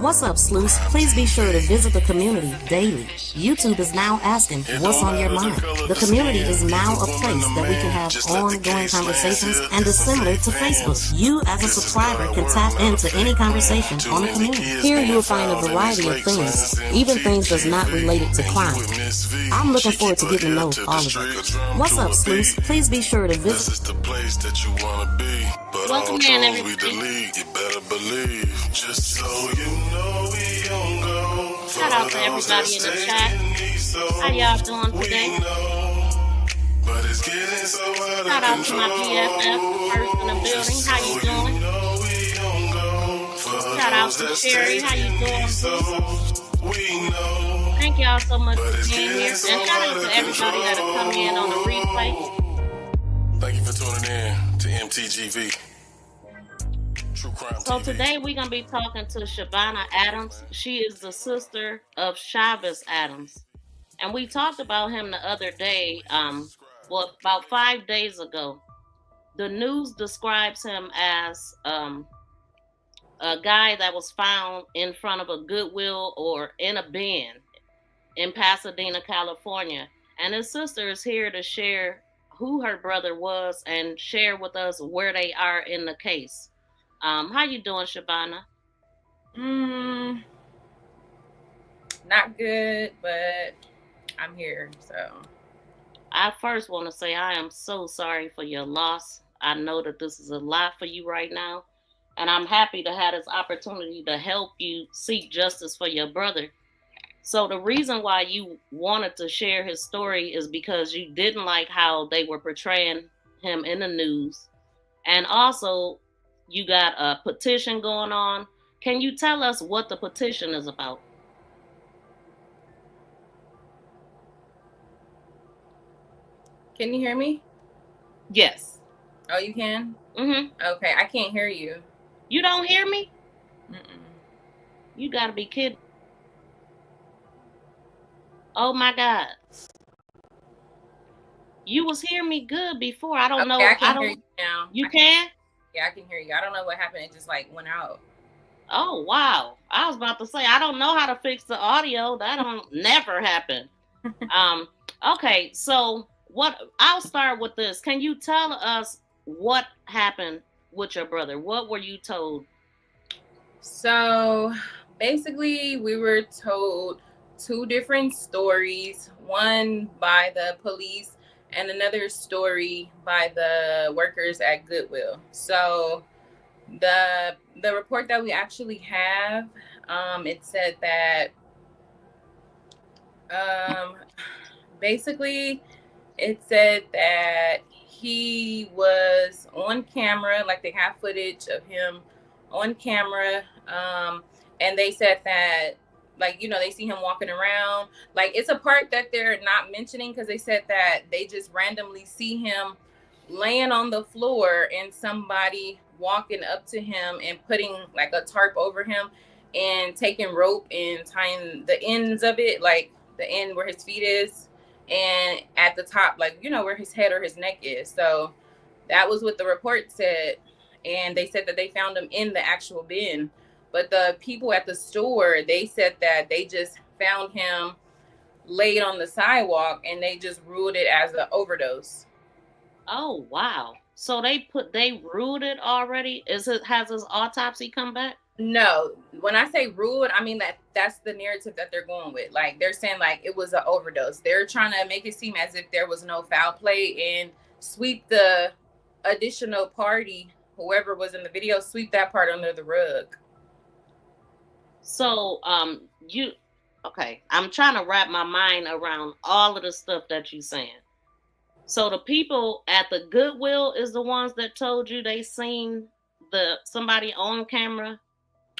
What's up, sleuths? Please be sure to visit the community daily. YouTube is now asking what's on your mind. The community is now a place that we can have ongoing conversations and is similar to Facebook. You, as a subscriber, can tap into any conversation on the community. Here you will find a variety of things, even things that's not related to crime. I'm looking forward to getting to know all of it. What's up, sleuths? Please be sure to visit. Welcome in, everybody. You better believe, just so you know we don't go. Shout out to everybody in the chat. How y'all doing today? Shout out to my BFF first in the building. How you doing? Shout out to Sherry. How you doing? Thank y'all so much for being here. And shout out to everybody that'll come in on the replay. Thank you for tuning in to MTGV. So today we're going to be talking to Shavonna Adams. She is the sister of Chavez Adams. And we talked about him the other day, about 5 days ago. The news describes him as a guy that was found in front of a Goodwill or in a bin in Pasadena, California. And his sister is here to share who her brother was and share with us where they are in the case. How you doing, Shavonna? Not good, but I'm here, so. I first want to say I am so sorry for your loss. I know that this is a lot for you right now, and I'm happy to have this opportunity to help you seek justice for your brother. So the reason why you wanted to share his story is because you didn't like how they were portraying him in the news, and also you got a petition going on. Can you tell us what the petition is about? Can you hear me? Yes. Oh, you can? Mm-hmm. Okay, I can't hear you. You don't hear me? Mm-mm. You gotta be kidding. Oh my God. You was hearing me good before. I don't know. I can hear you now. You can? Yeah, I can hear you. I don't know what happened. It just went out. Oh, wow. I was about to say, I don't know how to fix the audio. That don't never happen. Okay, so I'll start with this. Can you tell us what happened with your brother? What were you told? So basically, we were told two different stories, one by the police and another story by the workers at Goodwill. So the report that we actually have, it said that basically it said that he was on camera, like they have footage of him on camera, and they said that, like, you know, they see him walking around. Like, it's a part that they're not mentioning because they said that they just randomly see him laying on the floor and somebody walking up to him and putting like a tarp over him and taking rope and tying the ends of it, like the end where his feet is, and at the top, like, you know, where his head or his neck is. So that was what the report said. And they said that they found him in the actual bin. But the people at the store, they said that they just found him laid on the sidewalk and they just ruled it as an overdose. Oh, wow. So they ruled it already? Has his autopsy come back? No. When I say ruled, I mean that's the narrative that they're going with. Like, they're saying like it was an overdose. They're trying to make it seem as if there was no foul play and sweep the additional party, whoever was in the video, sweep that part under the rug. So, okay, I'm trying to wrap my mind around all of the stuff that you're saying. So the people at the Goodwill is the ones that told you they seen somebody on camera?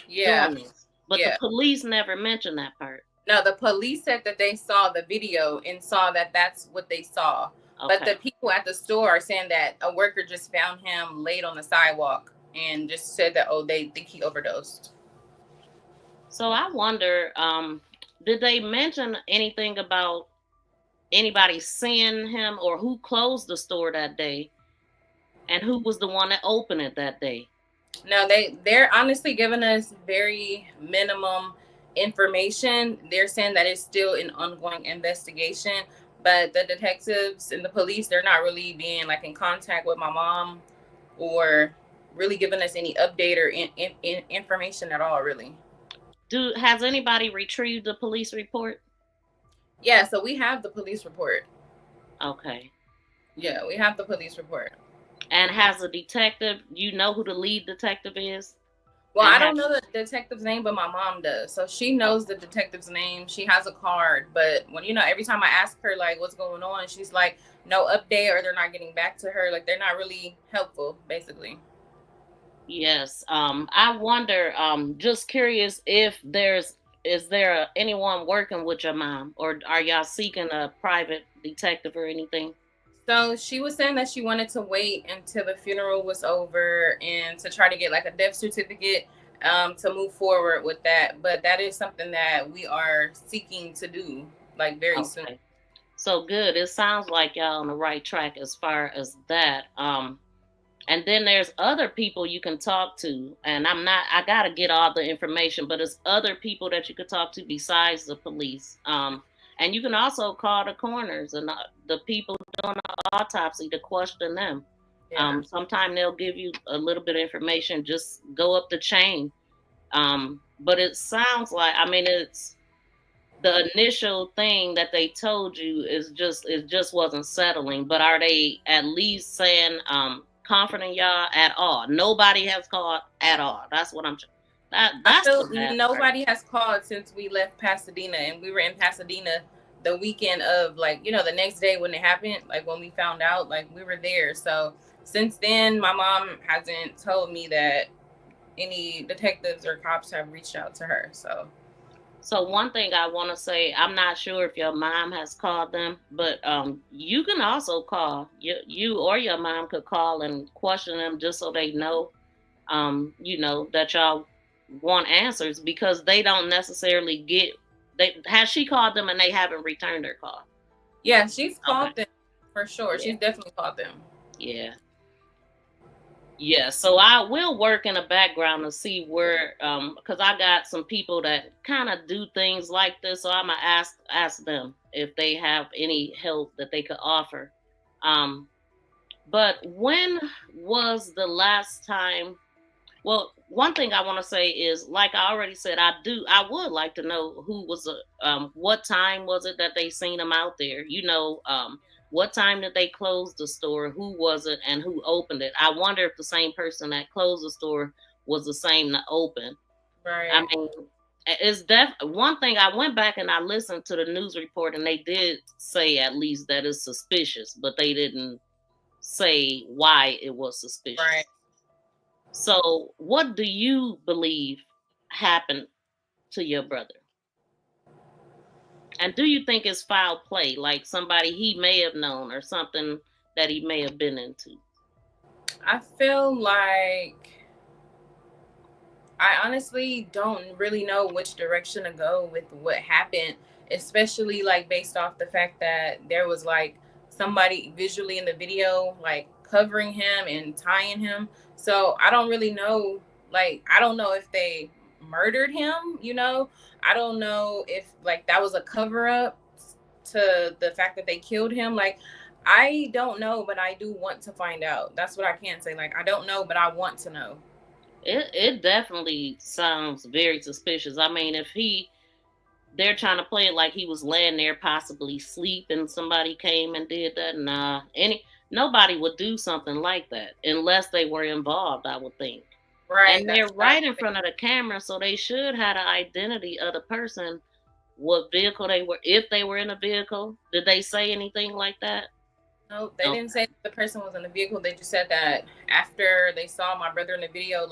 Yeah. Doing this. But the police never mentioned that part. No, the police said that they saw the video and saw that that's what they saw. Okay. But the people at the store are saying that a worker just found him laid on the sidewalk and just said that, oh, they think he overdosed. So I wonder, did they mention anything about anybody seeing him or who closed the store that day and who was the one that opened it that day? No, they're honestly giving us very minimum information. They're saying that it's still an ongoing investigation, but the detectives and the police, they're not really being like in contact with my mom or really giving us any update or information at all, really. Has anybody retrieved the police report? Yeah, so we have the police report. Okay. Yeah, we have the police report. And has a detective, you know who the lead detective is? Well, I don't know the detective's name, but my mom does. So she knows the detective's name. She has a card. But when, every time I ask her, like, what's going on, she's like, no update, or they're not getting back to her. Like, they're not really helpful, basically. Yes. I wonder, just curious if is there anyone working with your mom, or are y'all seeking a private detective or anything? So she was saying that she wanted to wait until the funeral was over and to try to get like a death certificate to move forward with that. But that is something that we are seeking to do like very soon. So good. It sounds like y'all on the right track as far as that. And then there's other people you can talk to. And I got to get all the information, but it's other people that you could talk to besides the police. And you can also call the coroners and the people doing the autopsy to question them. Yeah. Sometimes they'll give you a little bit of information, just go up the chain. But it sounds like, it's the initial thing that they told you it just wasn't settling. But are they at least saying, comforting y'all at all? Nobody has called at all. That's what I'm. I feel nobody has called since we left Pasadena, and we were in Pasadena the weekend of the next day when it happened, like when we found out, like we were there. So since then, my mom hasn't told me that any detectives or cops have reached out to her. So one thing I want to say, I'm not sure if your mom has called them, but you can also call. You or your mom could call and question them just so they know, that y'all want answers, because they don't necessarily get. Has she called them and they haven't returned her call? Yeah, she's called them for sure. Yeah. She's definitely called them. Yeah. Yeah, so I will work in the background to see where, because I got some people that kind of do things like this, so I'm gonna ask them if they have any help that they could offer. But when was the last time? Well, one thing I want to say is, like I already said, I would like to know who was what time was it that they seen him out there? What time did they close the store? Who was it and who opened it? I wonder if the same person that closed the store was the same that opened. Right. It's one thing. I went back and I listened to the news report, and they did say at least that it's suspicious, but they didn't say why it was suspicious. Right. So what do you believe happened to your brother? And do you think it's foul play, like somebody he may have known or something that he may have been into? I feel like I honestly don't really know which direction to go with what happened, especially like based off the fact that there was like somebody visually in the video like covering him and tying him. So I don't really know, I don't know if they murdered him, I don't know if like that was a cover up to the fact that they killed him. I don't know, but I do want to find out. That's what I can say. I don't know, but I want to know. It definitely sounds very suspicious. If they're trying to play it like he was laying there possibly asleep and somebody came and did that, nah. Nobody would do something like that unless they were involved, I would think. Right. And they're right in front of the camera, so they should have the identity of the person, what vehicle they were, if they were in a vehicle. Did they say anything like that? No, they didn't say the person was in the vehicle. They just said that after they saw my brother in the video,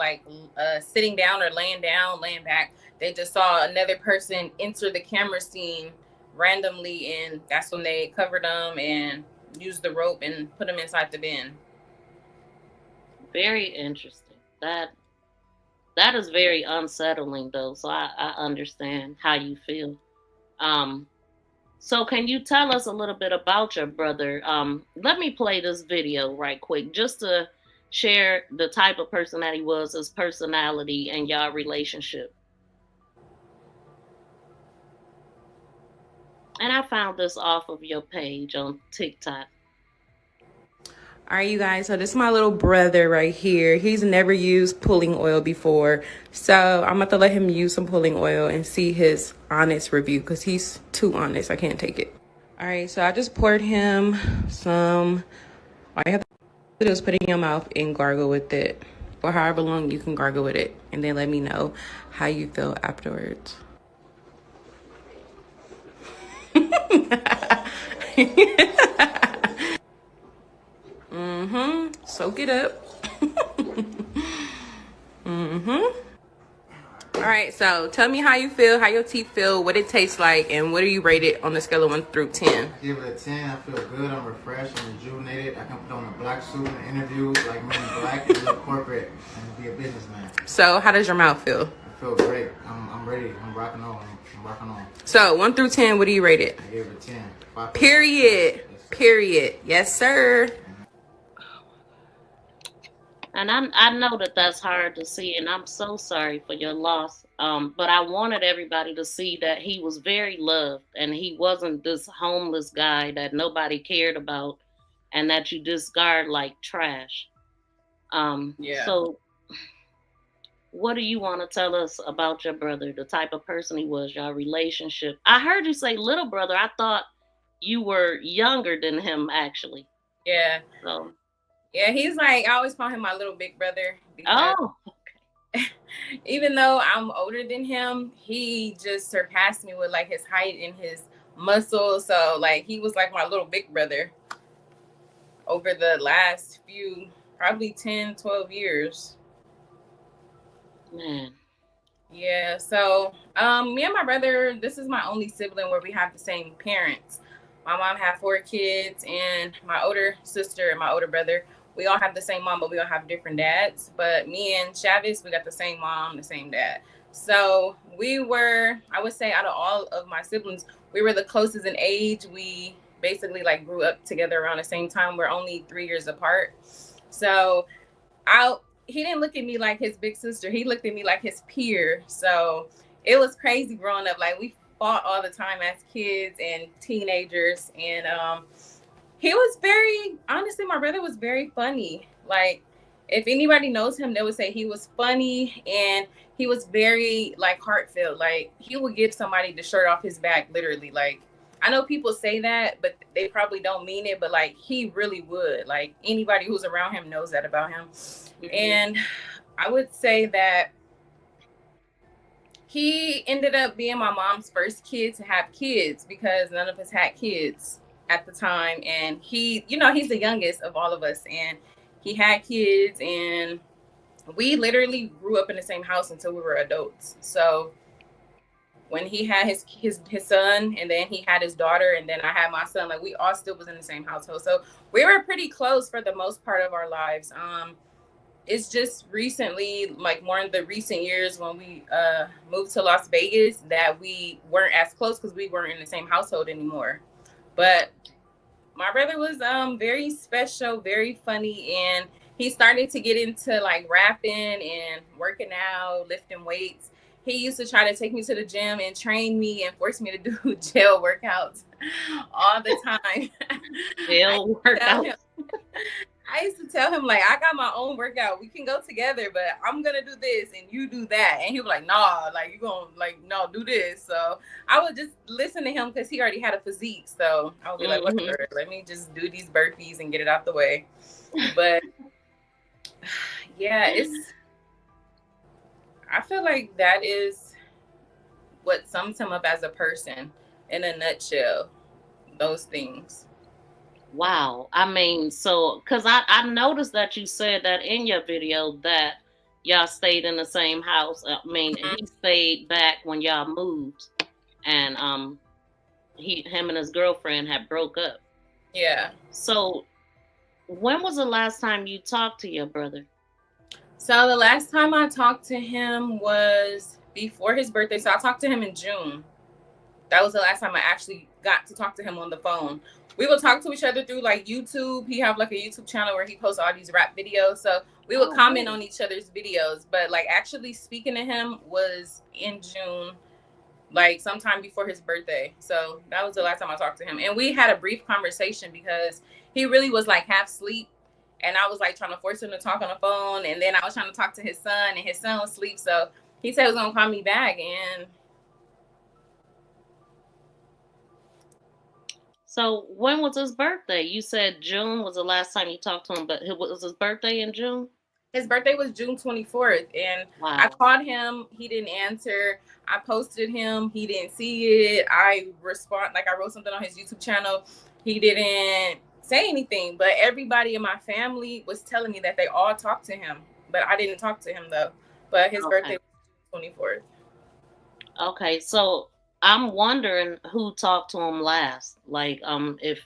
sitting down or laying back, they just saw another person enter the camera scene randomly, and that's when they covered them and used the rope and put them inside the bin. Very interesting. That is very unsettling, though. So I understand how you feel. So can you tell us a little bit about your brother? Let me play this video right quick, just to share the type of person that he was, his personality, and y'all relationship. And I found this off of your page on TikTok. All right, you guys, so this is my little brother right here. He's never used pulling oil before, so I'm about to let him use some pulling oil and see his honest review, because he's too honest. I can't take it. All right, so I just poured him some. All you have to do is put it in your mouth and gargle with it for however long you can gargle with it, and then let me know how you feel afterwards. Soak it up. All right, so tell me how you feel, how your teeth feel, what it tastes like, and what do you rate it on a scale of 1 through 10? Give it a 10. I feel good. I'm refreshed. I'm rejuvenated. I can put on a black suit in interviews like Men in Black and look corporate and be a businessman. So how does your mouth feel? I feel great. I'm ready. I'm rocking on. I'm rocking on. So 1 through 10, what do you rate it? I give it a 10. Period. Period. Yes, sir. And I know that that's hard to see, and I'm so sorry for your loss. But I wanted everybody to see that he was very loved, and he wasn't this homeless guy that nobody cared about, and that you discard like trash. Yeah. So, what do you want to tell us about your brother? The type of person he was, your relationship. I heard you say little brother. I thought you were younger than him, actually. Yeah. So. Yeah, he's like, I always call him my little big brother. Oh, okay. Even though I'm older than him, he just surpassed me with like his height and his muscle. So like, he was like my little big brother over the last few, probably 10, 12 years. Man. Yeah, so me and my brother, this is my only sibling where we have the same parents. My mom had 4 kids, and my older sister and my older brother, we all have the same mom, but we all have different dads. But me and Chavez, we got the same mom, the same dad. So we were, I would say out of all of my siblings, we were the closest in age. We basically like grew up together around the same time. We're only 3 years apart. So he didn't look at me like his big sister. He looked at me like his peer. So it was crazy growing up. Like we fought all the time as kids and teenagers. And he was very, honestly, my brother was very funny. Like, if anybody knows him, they would say he was funny, and he was very like heartfelt. Like, he would give somebody the shirt off his back, literally. Like, I know people say that, but they probably don't mean it. But like, he really would. Like, anybody who's around him knows that about him. Mm-hmm. And I would say that he ended up being my mom's first kid to have kids, because none of us had kids at the time. And he, you know, he's the youngest of all of us, and he had kids, and we literally grew up in the same house until we were adults. So when he had his son, and then he had his daughter, and then I had my son, like we all still was in the same household. So we were pretty close for the most part of our lives. It's just recently, like more in the recent years, when we moved to Las Vegas, that we weren't as close because we weren't in the same household anymore. But my brother was very special, very funny, and he started to get into like rapping and working out, lifting weights. He used to try to take me to the gym and train me and force me to do jail workouts all the time. Jail workouts. I used to tell him, like, I got my own workout. We can go together, but I'm going to do this and you do that. And he was like, nah, like, you going to, like, no, do this. So I would just listen to him because he already had a physique. So I would be like, whatever, let me just do these burpees and get it out the way. But, yeah, I feel like that is what sums him up as a person in a nutshell, those things. Wow. I mean, so, because I noticed that you said that in your video that y'all stayed in the same house. I mean, he stayed back when y'all moved, and him and his girlfriend had broke up. Yeah. So when was the last time you talked to your brother? So the last time I talked to him was before his birthday. So I talked to him in June. That was the last time I actually got to talk to him on the phone. We would talk to each other through like YouTube. He have like a YouTube channel where he posts all these rap videos. So we would comment on each other's videos. But like actually speaking to him was in June, like sometime before his birthday. So that was the last time I talked to him. And we had a brief conversation because he really was like half asleep. And I was like trying to force him to talk on the phone. And then I was trying to talk to his son, and his son was asleep. So he said he was going to call me back. And so when was his birthday? You said June was the last time you talked to him, but was his birthday in June? His birthday was June 24th. And wow. I called him. He didn't answer. I posted him. He didn't see it. I wrote something on his YouTube channel. He didn't say anything. But everybody in my family was telling me that they all talked to him. But I didn't talk to him, though. But his birthday was June 24th. Okay, so I'm wondering who talked to him last. Like, if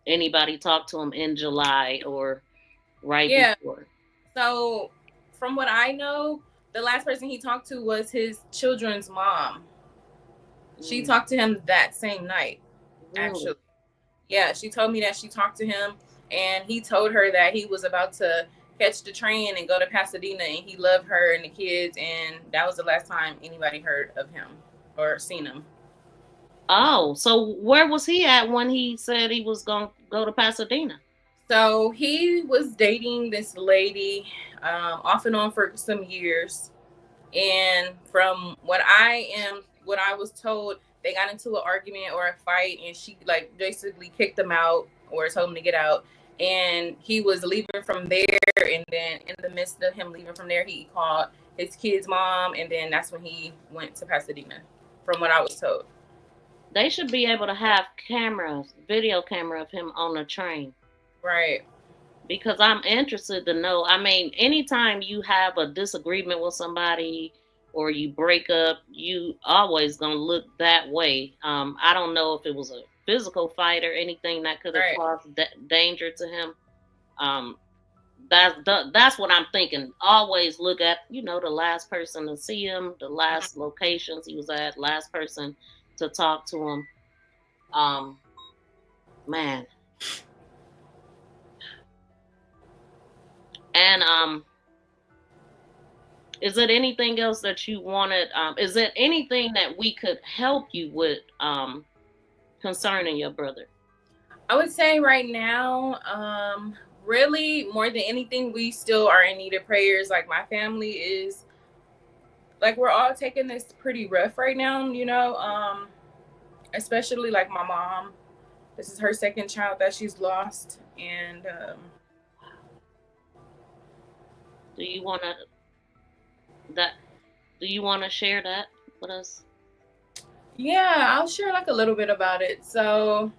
anybody talked to him in July or before. So, from what I know, the last person he talked to was his children's mom. She talked to him that same night, actually. Yeah, she told me that she talked to him, and he told her that he was about to catch the train and go to Pasadena, and he loved her and the kids, and that was the last time anybody heard of him or seen him. Oh, so where was he at when he said he was going to go to Pasadena? So he was dating this lady off and on for some years. And from what I was told, they got into an argument or a fight, and she like basically kicked him out or told him to get out. And he was leaving from there. And then in the midst of him leaving from there, he called his kid's mom. And then that's when he went to Pasadena, from what I was told. They should be able to have video camera of him on the train. Right. Because I'm interested to know. I mean, anytime you have a disagreement with somebody or you break up, you always going to look that way. I don't know if it was a physical fight or anything that could have caused danger to him. That's what I'm thinking. Always look at, the last person to see him, the last locations he was at, last person to talk to him. Man. And is there anything else that you wanted? Is there anything that we could help you with concerning your brother? I would say right now, really more than anything, we still are in need of prayers. Like my family is, like we're all taking this pretty rough right now, especially like my mom. This is her second child that she's lost, and do you want to share that with us? Yeah, I'll share like a little bit about it. So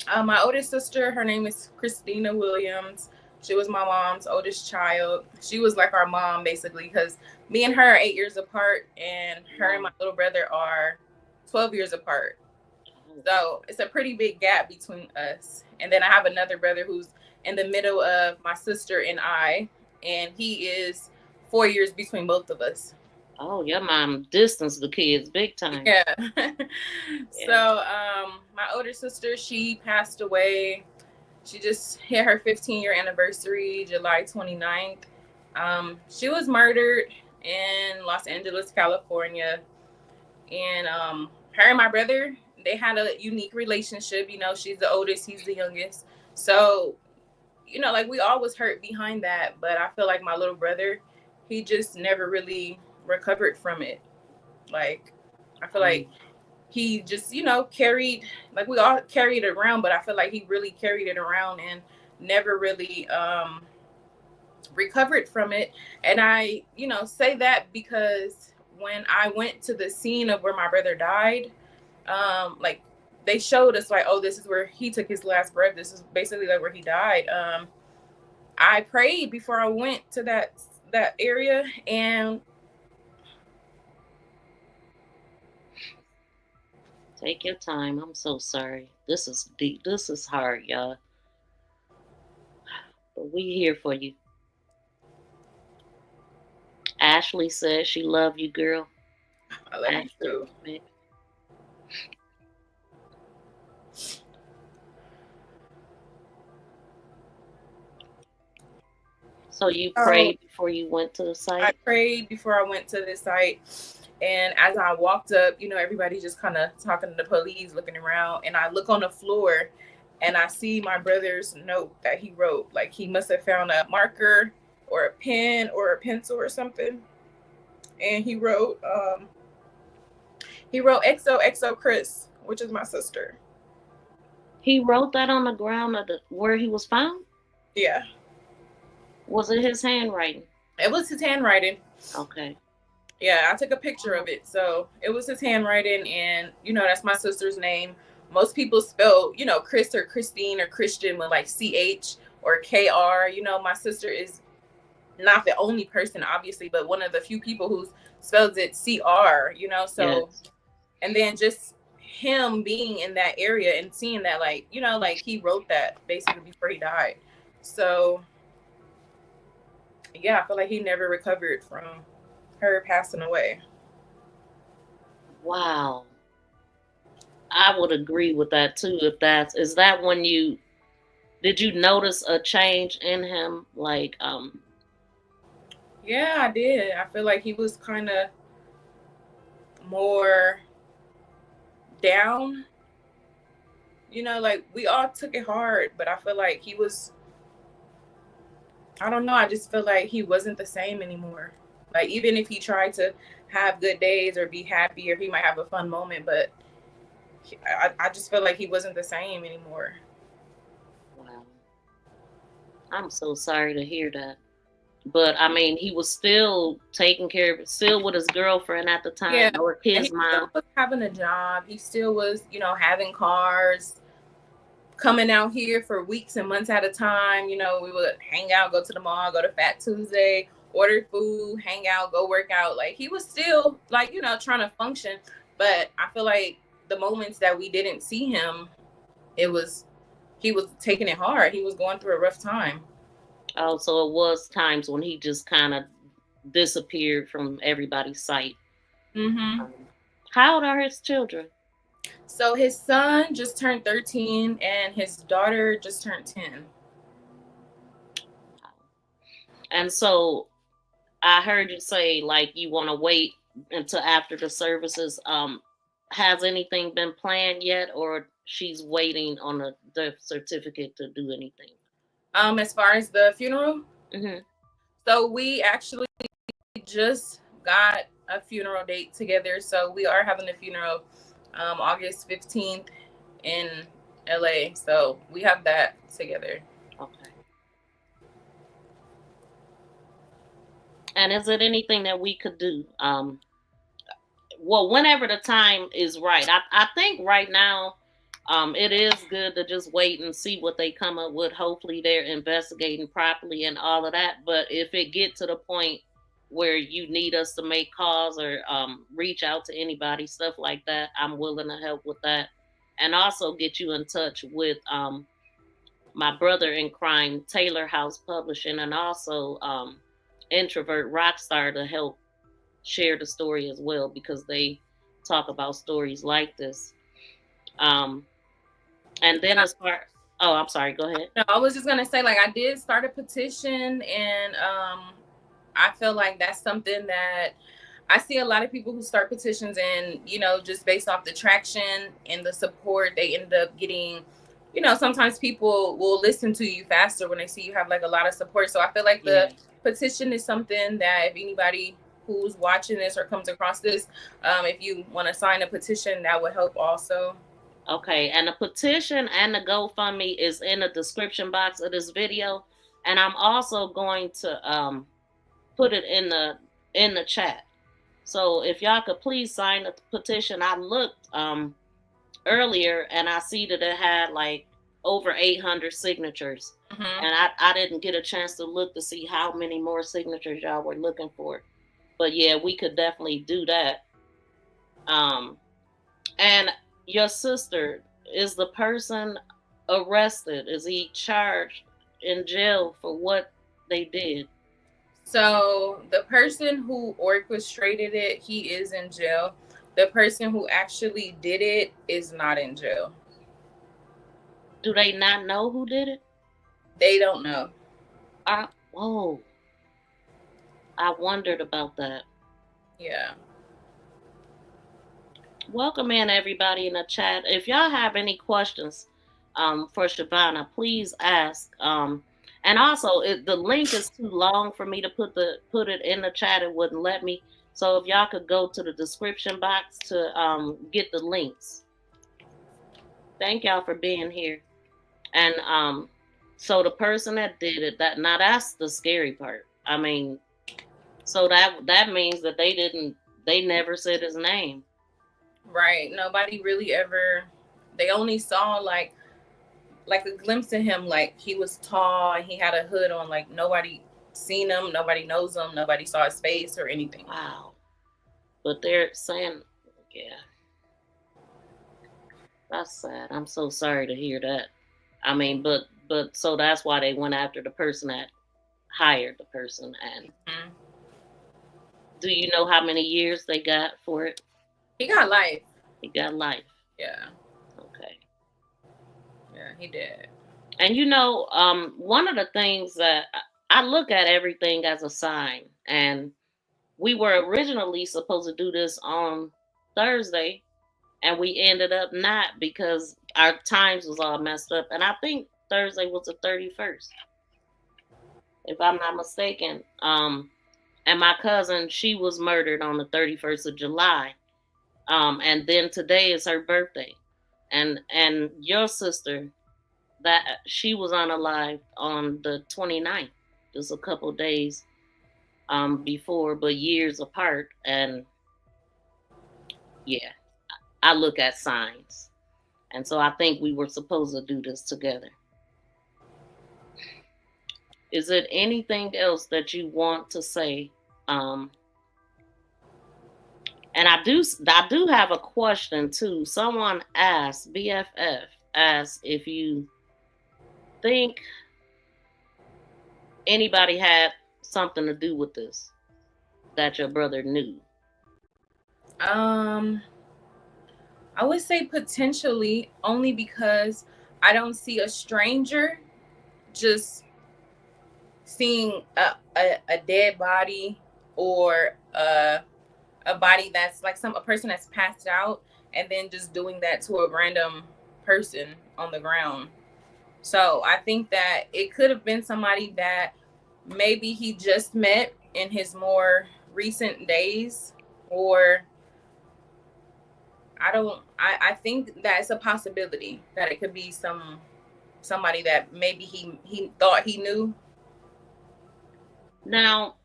my oldest sister, her name is Christina Williams. She was my mom's oldest child. She was like our mom, basically, because me and her are 8 years apart, and her and my little brother are 12 years apart. So it's a pretty big gap between us. And then I have another brother who's in the middle of my sister and I, and he is 4 years between both of us. Oh, your mom distanced the kids big time. Yeah. So my older sister, she passed away. She just hit her 15-year anniversary, July 29th. She was murdered in Los Angeles, California. And her and my brother, they had a unique relationship. She's the oldest, he's the youngest. So, like we all was hurt behind that. But I feel like my little brother, he just never really recovered from it. Like, I feel like he just, carried, like we all carried it around, but I feel like he really carried it around and never really recovered from it. And I, say that because when I went to the scene of where my brother died, like they showed us like, oh, this is where he took his last breath. This is basically like where he died. I prayed before I went to that area, and take your time. I'm so sorry. This is deep. This is hard, y'all. But we here for you. Ashley says she love you, girl. I love you too. So you So prayed before you went to the I site? prayed before I went to the site. And as I walked up, everybody just kind of talking to the police, looking around. And I look on the floor and I see my brother's note that he wrote. Like he must have found a marker or a pen or a pencil or something. And he wrote XOXO Chris, which is my sister. He wrote that on the ground of where he was found? Yeah. Was it his handwriting? It was his handwriting. Okay. Yeah, I took a picture of it. So it was his handwriting, and that's my sister's name. Most people spell, Chris or Christine or Christian with like CH or KR. My sister is not the only person, obviously, but one of the few people who spells it CR, so Yes. And then just him being in that area and seeing that, like he wrote that basically before he died. So yeah, I feel like he never recovered from her passing away. Wow. I would agree with that too. Is that when did you notice a change in him? Like, Yeah, I did. I feel like he was kind of more down. Like we all took it hard, but I feel like he was, I don't know, I just feel like he wasn't the same anymore. Like even if he tried to have good days or be happy, or he might have a fun moment, but I just feel like he wasn't the same anymore. wow. I'm so sorry to hear that. But I mean, he was still taking care of it, still with his girlfriend at the time, Yeah, or and he his still mom. was having a job. He still was, having cars, coming out here for weeks and months at a time. We would hang out, go to the mall, go to Fat Tuesday, order food, hang out, go work out. Like he was still like, trying to function. But I feel like the moments that we didn't see him, he was taking it hard. He was going through a rough time. Oh, so it was times when he just kind of disappeared from everybody's sight. Mm-hmm. How old are his children? So his son just turned 13 and his daughter just turned 10. And so I heard you say like you want to wait until after the services. Has anything been planned yet, or she's waiting on the death certificate to do anything? As far as the funeral, Mm-hmm. so we actually just got a funeral date together. So we are having a funeral August 15th in LA. So we have that together. Okay. And is it anything that we could do? Well, whenever the time is right. I think right now, it is good to just wait and see what they come up with. Hopefully they're investigating properly and all of that. But if it get to the point where you need us to make calls or reach out to anybody, stuff like that, I'm willing to help with that. And also get you in touch with my brother in crime, Taylor House Publishing, and also Introvert Rockstar to help share the story as well, because they talk about stories like this. And then as far, oh, I'm sorry, go ahead. No, I was just gonna say, like, I did start a petition, and I feel like that's something that I see a lot of people who start petitions, and just based off the traction and the support, they end up getting, sometimes people will listen to you faster when they see you have like a lot of support. So I feel like the petition is something that if anybody who's watching this or comes across this, if you want to sign a petition, that would help also. Okay, and the petition and the GoFundMe is in the description box of this video, and I'm also going to put it in the chat. So if y'all could please sign the petition. I looked earlier and I see that it had like over 800 signatures, and I didn't get a chance to look to see how many more signatures y'all were looking for. But yeah, we could definitely do that. And your sister, is the person arrested? Is he charged in jail for what they did? So the person who orchestrated it, he is in jail. The person who actually did it is not in jail. Do they not know who did it? They don't know. Whoa. I wondered about that. Yeah. Welcome in everybody in the chat. If y'all have any questions for Shavonna, please ask. And also, the link is too long for me to put it in the chat. It wouldn't let me. So if y'all could go to the description box to get the links. Thank y'all for being here. And so the person that did it, that's the scary part. I mean, so that means that they never said his name. Right. Nobody really ever, they only saw like a glimpse of him, like he was tall and he had a hood on, like nobody seen him, nobody knows him, nobody saw his face or anything. Wow. But they're saying, yeah. That's sad. I'm so sorry to hear that. I mean, but so that's why they went after the person that hired the person. And do you know how many years they got for it? He got life. He got life. Yeah. Okay. Yeah, he did. And one of the things that I look at everything as a sign, and we were originally supposed to do this on Thursday, and we ended up not because our times was all messed up. And I think Thursday was the 31st, if I'm not mistaken. And my cousin, she was murdered on the 31st of July. And then today is her birthday. And your sister, that she was unalive on the 29th, just a couple days before, but years apart. And yeah, I look at signs. And so I think we were supposed to do this together. Is it anything else that you want to say? And I do have a question too. Someone asked, BFF asked, if you think anybody had something to do with this that your brother knew. I would say potentially, only because I don't see a stranger just seeing a dead body or a body that's like a person that's passed out and then just doing that to a random person on the ground. So I think that it could have been somebody that maybe he just met in his more recent days, or I think that's a possibility that it could be somebody that maybe he thought he knew. Now,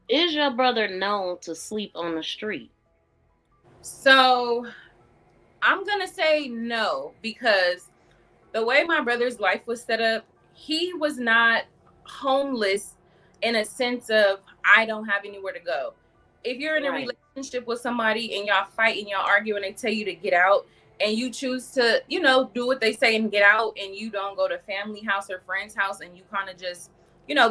is your brother known to sleep on the street? So I'm going to say no, because the way my brother's life was set up, he was not homeless in a sense of I don't have anywhere to go. If you're in a relationship with somebody and y'all fight and y'all argue and they tell you to get out and you choose to, do what they say and get out, and you don't go to family house or friend's house and you kind of just,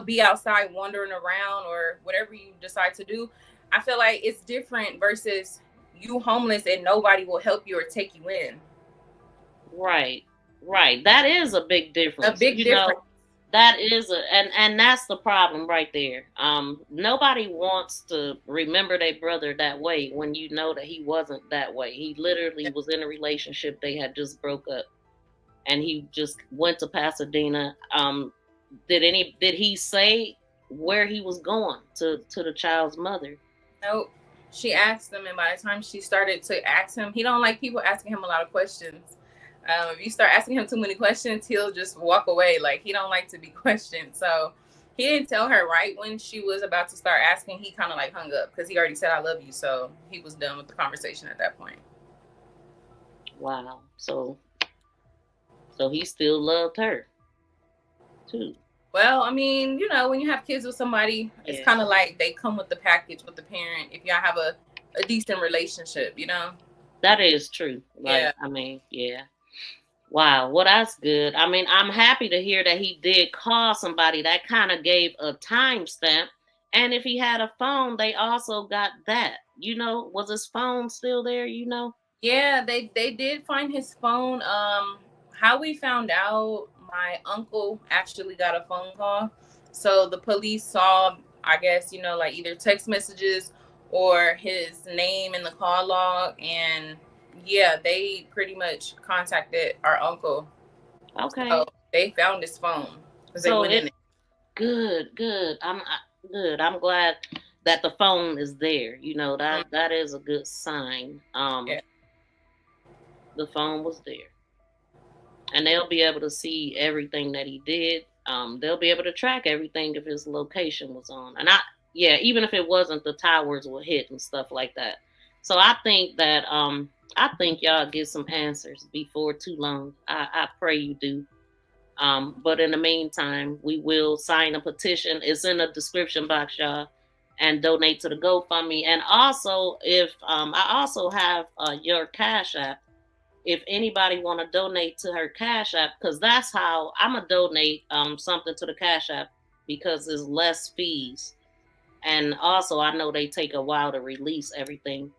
be outside wandering around or whatever you decide to do, I feel like it's different versus you homeless and nobody will help you or take you in. Right. That is a big difference. A big difference. That is and that's the problem right there. Nobody wants to remember their brother that way when you know that he wasn't that way. He literally was in a relationship. They had just broke up and he just went to Pasadena. Did he say where he was going to the child's mother? Nope. She asked him, and by the time she started to ask him, he don't like people asking him a lot of questions. If you start asking him too many questions, he'll just walk away. Like, he don't like to be questioned. So he didn't tell her right when she was about to start asking. He kind of like hung up because he already said, I love you. So he was done with the conversation at that point. Wow. So he still loved her too. Well, I mean, when you have kids with somebody, it's kind of like they come with the package with the parent if y'all have a decent relationship, That is true. Yeah. I mean, yeah. Wow. Well, that's good. I mean, I'm happy to hear that he did call somebody. That kind of gave a timestamp. And if he had a phone, they also got that. Was his phone still there, Yeah, they did find his phone. How we found out, my uncle actually got a phone call. So the police saw I guess, you know, like either text messages or his name in the call log. And yeah, they pretty much contacted our uncle. Okay. So they found his phone because they So went in it. Good. Good. I'm glad that the phone is there. You know, that is a good sign. Yeah. The phone was there. And they'll be able to see everything that he did. They'll be able to track everything if his location was on. And even if it wasn't, the towers were hit and stuff like that. So I think that I think y'all get some answers before too long. I pray you do. But in the meantime, we will sign a petition. It's in the description box, y'all, and donate to the GoFundMe. And also, if I also have your Cash App. If anybody want to donate to her Cash App, because that's how I'm gonna donate something to the Cash App because there's less fees, and also I know they take a while to release everything.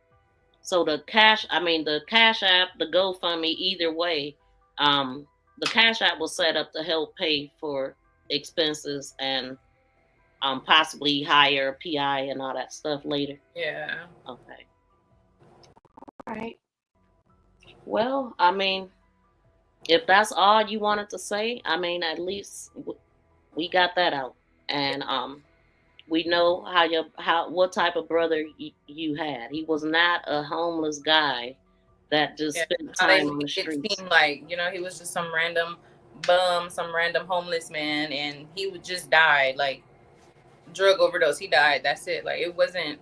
So the Cash App, the GoFundMe, either way, the Cash App was set up to help pay for expenses and possibly hire a PI and all that stuff later. Yeah. Okay. All right. Well, I mean, if that's all you wanted to say, I mean, at least we got that out, and we know what type of brother you had. He was not a homeless guy that just spent time on the streets. It seemed like, you know, he was just some random bum, some random homeless man, and he would just die, like drug overdose. He died. That's it. Like, it wasn't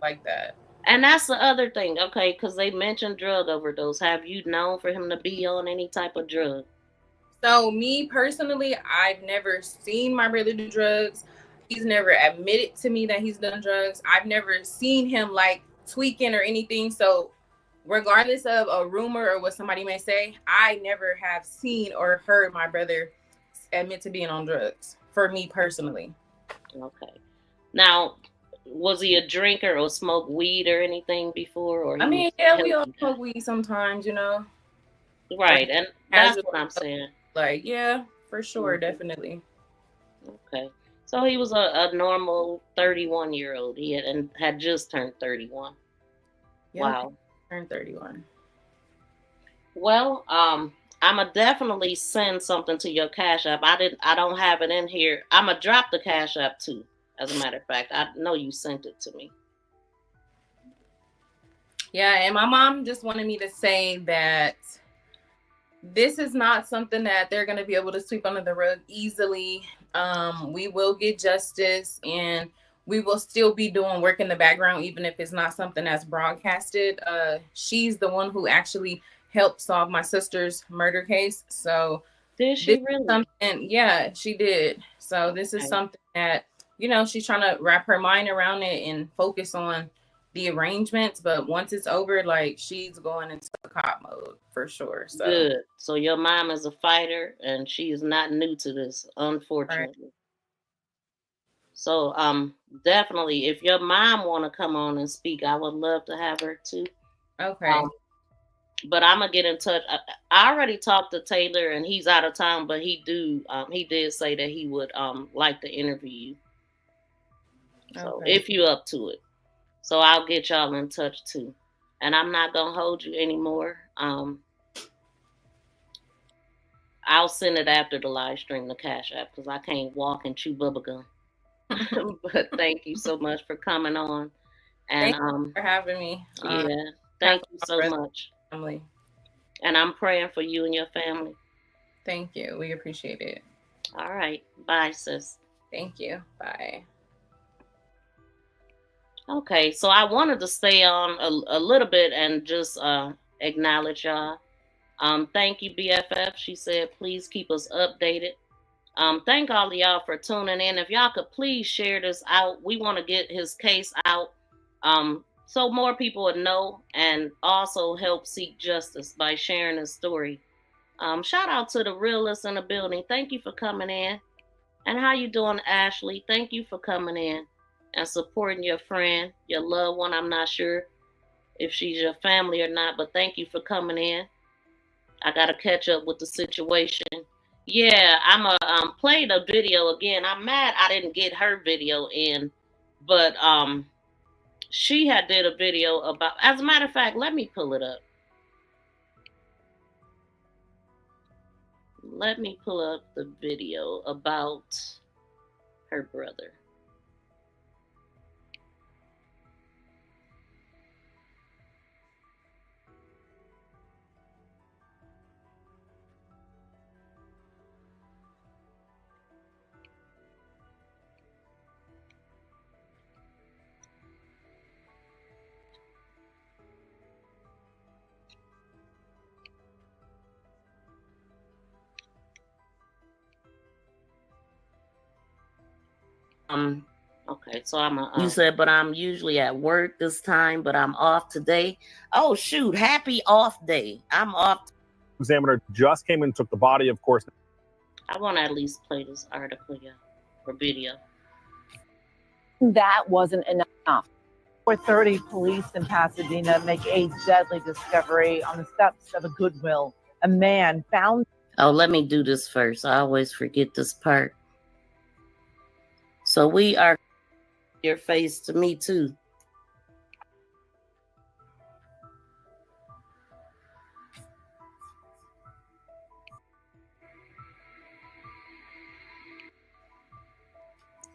like that. And that's the other thing, okay, because they mentioned drug overdose. Have you known for him to be on any type of drug? So me personally, I've never seen my brother do drugs. He's never admitted to me that he's done drugs. I've never seen him like tweaking or anything. So regardless of a rumor or what somebody may say, I never have seen or heard my brother admit to being on drugs, for me personally. Okay. Now, was he a drinker or smoke weed or anything before? Or I mean, yeah, we all smoke weed sometimes, you know. Right, and that's what I'm saying. Like, yeah, for sure, definitely. Okay, so he was a normal 31-year-old. He had just turned 31. Yeah, wow, turned 31. Well, I'ma definitely send something to your Cash App. I don't have it in here. I'ma drop the Cash App too. As a matter of fact, I know you sent it to me. Yeah, and my mom just wanted me to say that this is not something that they're going to be able to sweep under the rug easily. We will get justice, and we will still be doing work in the background, even if it's not something that's broadcasted. She's the one who actually helped solve my sister's murder case. So did she really? Yeah, she did. So this is something that, you know, she's trying to wrap her mind around it and focus on the arrangements. But once it's over, like, she's going into cop mode for sure. So good. So your mom is a fighter, and she is not new to this, unfortunately. Right. So definitely, if your mom want to come on and speak, I would love to have her too. Okay. But I'm gonna get in touch. I already talked to Taylor, and he's out of town, but he did say that he would like to interview you. So if you up to it. So I'll get y'all in touch too. And I'm not going to hold you anymore. I'll send it after the live stream, the Cash App, because I can't walk and chew bubblegum. But thank you so much for coming on. And thank you for having me. Yeah, thank you so much. Family. And I'm praying for you and your family. Thank you. We appreciate it. All right. Bye, sis. Thank you. Bye. Okay, so I wanted to stay on a little bit and just acknowledge y'all. Thank you, BFF. She said, please keep us updated. Thank all of y'all for tuning in. If y'all could please share this out. We want to get his case out so more people would know, and also help seek justice by sharing his story. Shout out to the realist in the building. Thank you for coming in. And how you doing, Ashley? Thank you for coming in and supporting your friend, your loved one. I'm not sure if she's your family or not, but thank you for coming in. I got to catch up with the situation. Yeah, I'm play the video again. I'm mad I didn't get her video in But she had did a video about, as a matter of fact, let me pull it up. Let me pull up the video about her brother. Okay, so you said, but I'm usually at work this time, but I'm off today. Oh, shoot. Happy off day. I'm off. Examiner just came and took the body, of course. I want to at least play this article, or video. That wasn't enough. 4:30, police in Pasadena make a deadly discovery on the steps of a Goodwill. A man found. Oh, let me do this first. I always forget this part. So we are your face to me too.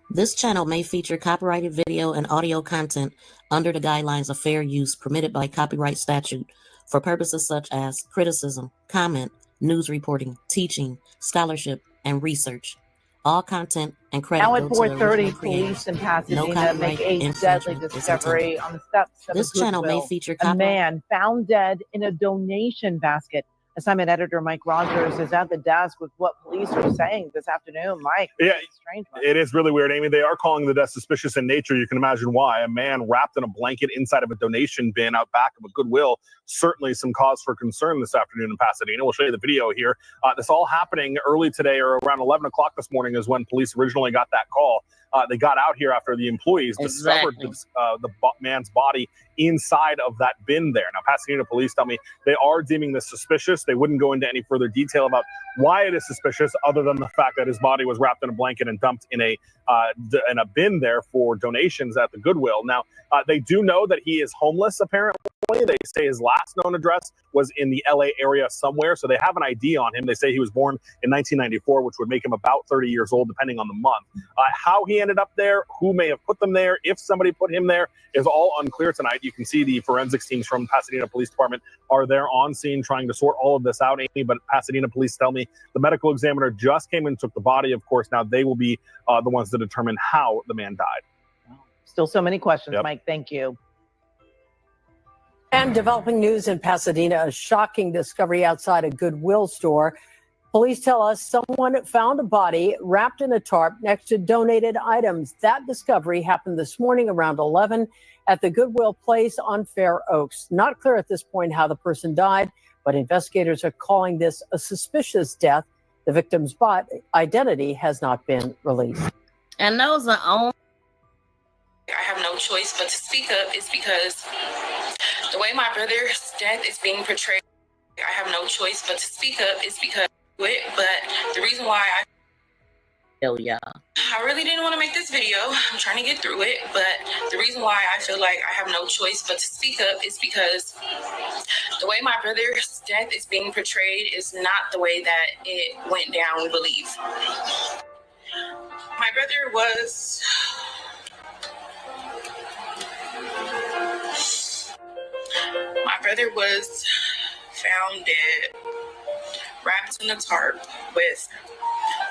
This channel may feature copyrighted video and audio content under the guidelines of fair use permitted by copyright statute for purposes such as criticism, comment, news reporting, teaching, scholarship, and research. All content and credit now at go to the 4:30, original creators. police in Pasadena No copyright make a deadly infringement is discovery intended. on the steps of This a channel may Goodwill. feature A copyright. man found dead in a donation basket. Assignment editor Mike Rogers is at the desk with what police are saying this afternoon. Mike, Yeah, it's a strange one. it is really weird, Amy. They are calling the death suspicious in nature. You can imagine why. A man wrapped in a blanket inside of a donation bin out back of a Goodwill. Certainly some cause for concern this afternoon in Pasadena. We'll show you the video here. This all happening early today, or around 11 o'clock this morning is when police originally got that call. They got out here after the employees discovered the man's body inside of that bin there. Now, Pasadena police tell me they are deeming this suspicious. They wouldn't go into any further detail about why it is suspicious, other than the fact that his body was wrapped in a blanket and dumped in a bin there for donations at the Goodwill. Now, they do know that he is homeless, apparently. They say his last known address was in the LA area somewhere, so they have an ID on him. They say he was born in 1994, which would make him about 30 years old, depending on the month. How he ended up there, who may have put them there, if somebody put him there, is all unclear tonight. You can see the forensics teams from Pasadena Police Department are there on scene trying to sort all of this out, Amy, but Pasadena police tell me the medical examiner just came and took the body, of course. Now they will be the ones to determine how the man died. Still so many questions, Mike. Thank you. And developing news in Pasadena, a shocking discovery outside a Goodwill store. Police tell us someone found a body wrapped in a tarp next to donated items. That discovery happened this morning around 11 at the Goodwill place on Fair Oaks. Not clear at this point how the person died, but investigators are calling this a suspicious death. The victim's identity has not been released. And those are only. I have no choice but to speak up. Is because the way my brother's death is being portrayed, I have no choice but to speak up. Is because but the reason why I really didn't want to make this video. I'm trying to get through it, but the reason why I feel like I have no choice but to speak up is because the way my brother's death is being portrayed is not the way that it went down, we believe. My brother was found dead, wrapped in a tarp with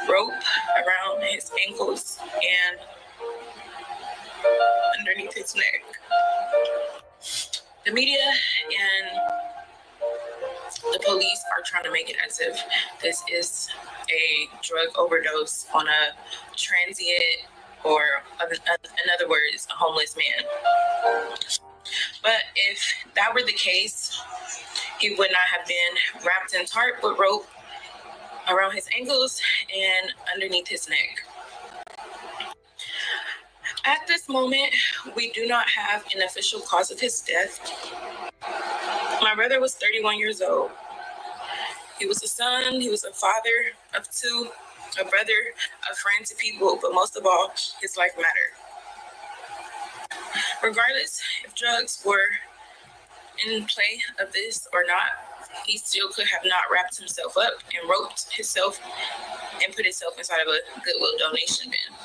rope around his ankles and underneath his neck. The media and the police are trying to make it as if this is a drug overdose on a transient, or in other words, a homeless man. But if that were the case, he would not have been wrapped in tarp with rope around his ankles and underneath his neck. At this moment, we do not have an official cause of his death. My brother was 31 years old. He was a son, he was a father of two, a brother, a friend to people, but most of all, his life mattered. Regardless if drugs were in play of this or not, he still could have not wrapped himself up and roped himself and put himself inside of a Goodwill donation bin.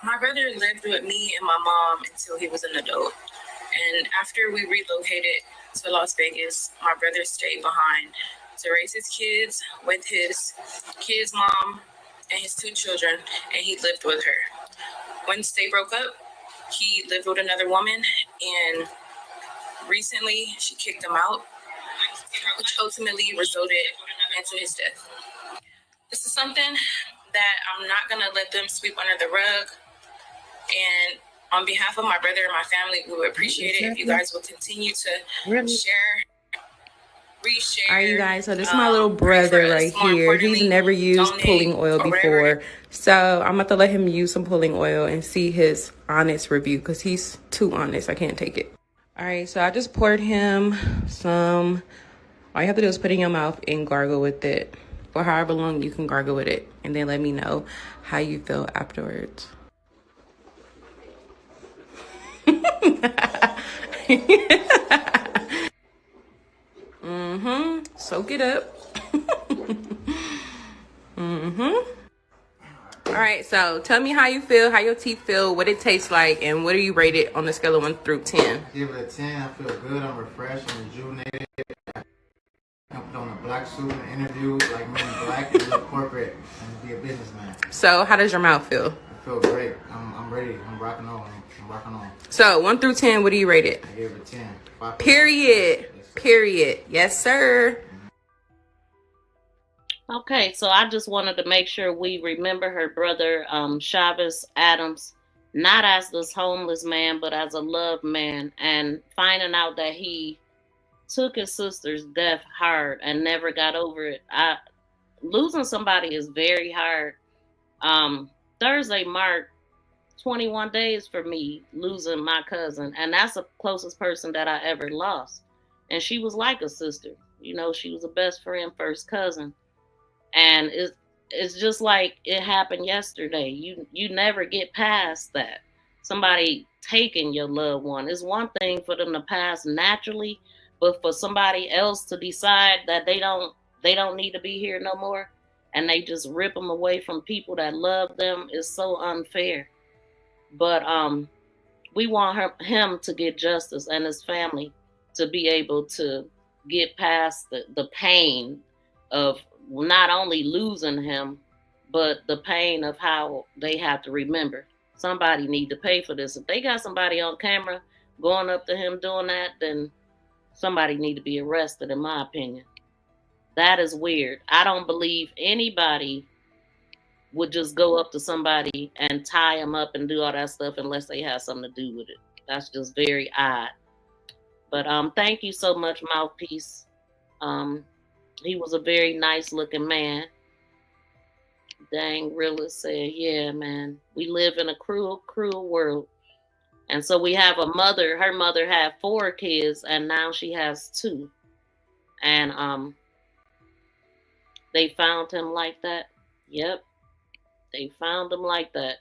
My brother lived with me and my mom until he was an adult. And after we relocated to Las Vegas, my brother stayed behind to raise his kids with his kid's mom and his 2 children, and he lived with her. Once they broke up, he lived with another woman, and recently she kicked him out, which ultimately resulted into his death. This is something that I'm not going to let them sweep under the rug. And on behalf of my brother and my family, we would appreciate it if you guys will continue to reshare. All right, you guys, so this is my little brother right here. He's never used pulling oil before, so I'm about to let him use some pulling oil and see his honest review, because he's too honest. I can't take it. All right, so I just poured him some. All you have to do is put it in your mouth and gargle with it for however long you can gargle with it, and then let me know how you feel afterwards. Soak it up. All right, so tell me how you feel, how your teeth feel, what it tastes like, and what do you rate it on the scale of 1 through 10? Give it a 10. I feel good. I'm refreshed. I'm rejuvenated. I put on a black suit in interviews, like men in black, and look corporate and be a businessman. So how does your mouth feel? I feel great. I'm ready. I'm rocking on. I'm rocking on. So 1 through 10, what do you rate it? I gave it a 10. Period. Period. Yes, sir. Okay, so I just wanted to make sure we remember her brother, Shavonna Adams, not as this homeless man, but as a loved man, and finding out that he took his sister's death hard and never got over it. Losing somebody is very hard. Thursday marked 21 days for me losing my cousin, and that's the closest person that I ever lost. And she was like a sister. You know, she was a best friend, first cousin. And it's just like it happened yesterday. You never get past that. Somebody taking your loved one. It's one thing for them to pass naturally, but for somebody else to decide that they don't need to be here no more, and they just rip them away from people that love them, is so unfair. But we want him to get justice, and his family to be able to get past the pain of not only losing him, but the pain of how they have to remember. Somebody need to pay for this. If they got somebody on camera going up to him doing that, then somebody need to be arrested, in my opinion. That is weird. I don't believe anybody would just go up to somebody and tie them up and do all that stuff unless they have something to do with it. That's just very odd. But thank you so much, Mouthpiece. He was a very nice looking man. Dang Realist said, yeah, man, we live in a cruel, cruel world. And so we have a mother. Her mother had 4 kids, and now she has 2. And they found him like that. Yep. They found him like that.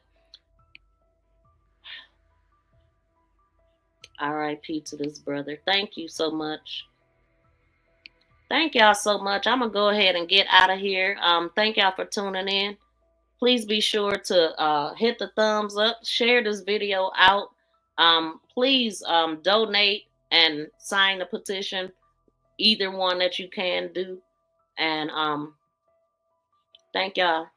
R.I.P. to this brother. Thank you so much. Thank y'all so much. I'm going to go ahead and get out of here. Thank y'all for tuning in. Please be sure to hit the thumbs up. Share this video out. Please donate and sign the petition. Either one that you can do. And thank y'all.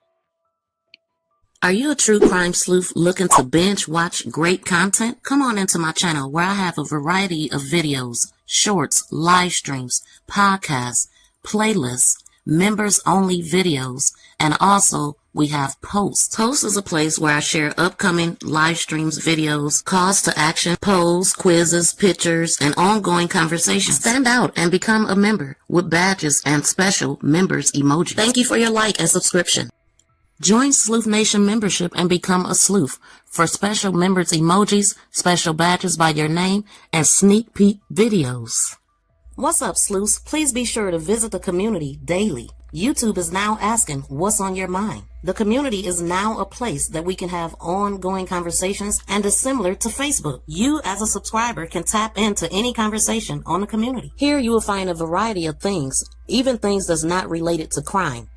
Are you a true crime sleuth looking to binge watch great content? Come on into my channel where I have a variety of videos, shorts, live streams, podcasts, playlists, members only videos, and also we have posts. Posts is a place where I share upcoming live streams, videos, calls to action, polls, quizzes, pictures, and ongoing conversations. Stand out and become a member with badges and special members emojis. Thank you for your like and subscription. Join Sleuth Nation membership and become a sleuth for special members emojis, special badges by your name, and sneak peek videos. What's up, sleuths? Please be sure to visit the community daily. YouTube is now asking what's on your mind. The community is now a place that we can have ongoing conversations and is similar to Facebook. You as a subscriber can tap into any conversation on the community. Here you will find a variety of things, even things that's not related to crime.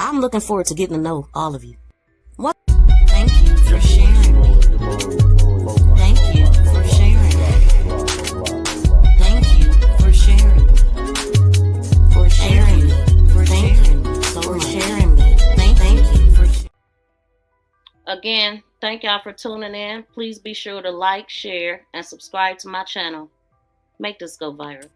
I'm looking forward to getting to know all of you. What? Thank you for sharing. Thank you for sharing. Thank you for sharing. For sharing. For sharing. For sharing. Thank you for sharing. Again, thank y'all for tuning in. Please be sure to like, share, and subscribe to my channel. Make this go viral.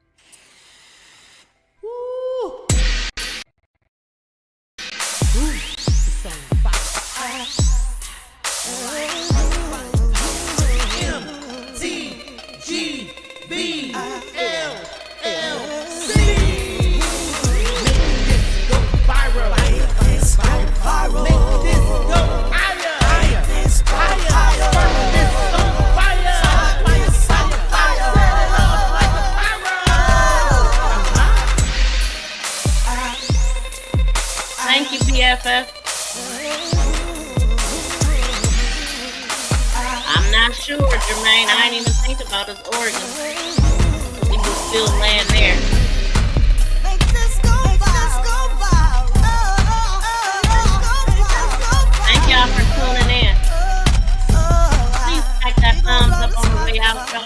Thank you, BFF. I'm not sure, Jermaine. I didn't even think about his origins. He was still laying there. Thank y'all for tuning in. Please smack that thumbs up on the way out, y'all.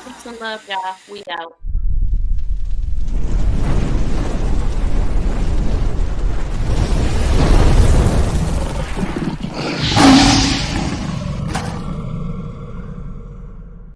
Peace and love, y'all. We out.